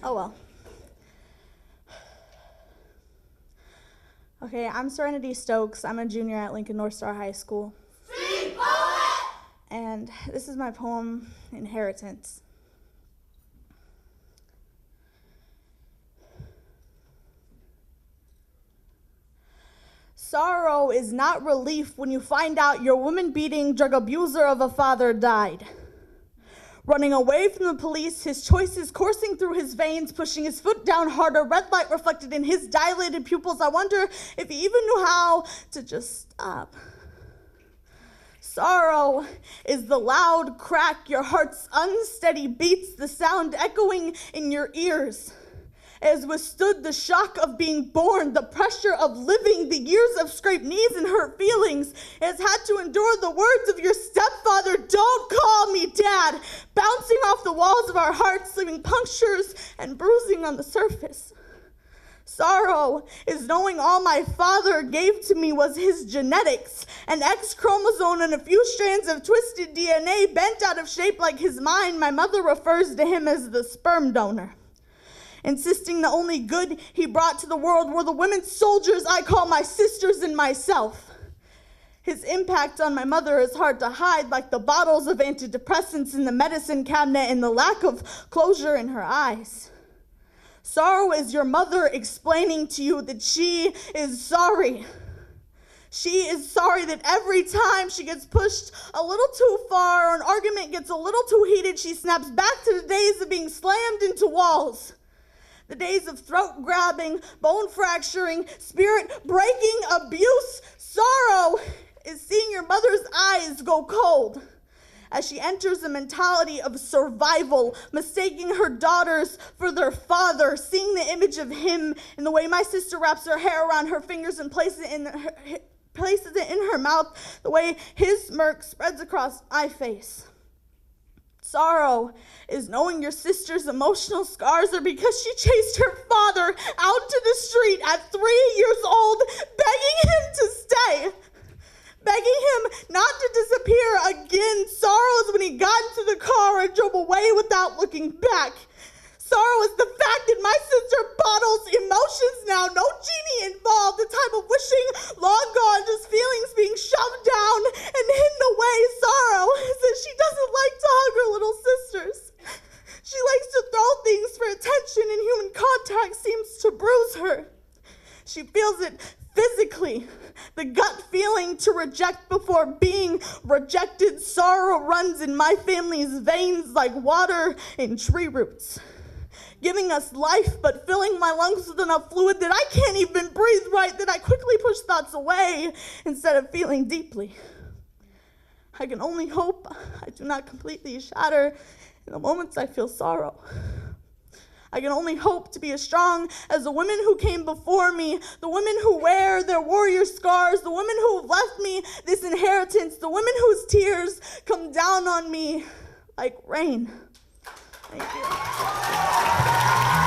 Oh well. Okay, I'm Serenity Stokes. I'm a junior at Lincoln North Star High School. Street poet! And this is my poem, Inheritance. Sorrow is not relief when you find out your woman-beating drug abuser of a father died. Running away from the police, his choices coursing through his veins, pushing his foot down harder, red light reflected in his dilated pupils. I wonder if he even knew how to just stop. Sorrow is the loud crack, your heart's unsteady beats, the sound echoing in your ears. It has withstood the shock of being born, the pressure of living, the years of scraped knees and hurt feelings. It has had to endure the words of your stepfather, "Don't call me dad," bouncing off the walls of our hearts, leaving punctures and bruising on the surface. Sorrow is knowing all my father gave to me was his genetics, an X chromosome and a few strands of twisted DNA bent out of shape like his mind. My mother refers to him as the sperm donor, insisting the only good he brought to the world were the women soldiers I call my sisters and myself. His impact on my mother is hard to hide, like the bottles of antidepressants in the medicine cabinet and the lack of closure in her eyes. Sorrow is your mother explaining to you that she is sorry. She is sorry that every time she gets pushed a little too far or an argument gets a little too heated, she snaps back to the days of being slammed into walls. The days of throat grabbing, bone fracturing, spirit breaking abuse. Sorrow is seeing your mother's eyes go cold as she enters a mentality of survival, mistaking her daughters for their father, seeing the image of him in the way my sister wraps her hair around her fingers and places it in her mouth, the way his smirk spreads across my face. Sorrow is knowing your sister's emotional scars are because she chased her father out to the street at 3 years old, begging him to stay, begging him not to disappear again. Sorrow is when he got into the car and drove away without looking back. Sorrow is the fact that my sister bottles emotions now, no genie involved, the type of wishing long gone, just feelings being shoved down and hidden away. Sorrow is that she doesn't like to hug her little sisters. She likes to throw things for attention, and human contact seems to bruise her. She feels it physically, the gut feeling to reject before being rejected. Sorrow runs in my family's veins like water in tree roots, giving us life, but filling my lungs with enough fluid that I can't even breathe right, that I quickly push thoughts away instead of feeling deeply. I can only hope I do not completely shatter in the moments I feel sorrow. I can only hope to be as strong as the women who came before me, the women who wear their warrior scars, the women who have left me this inheritance, the women whose tears come down on me like rain. Thank you.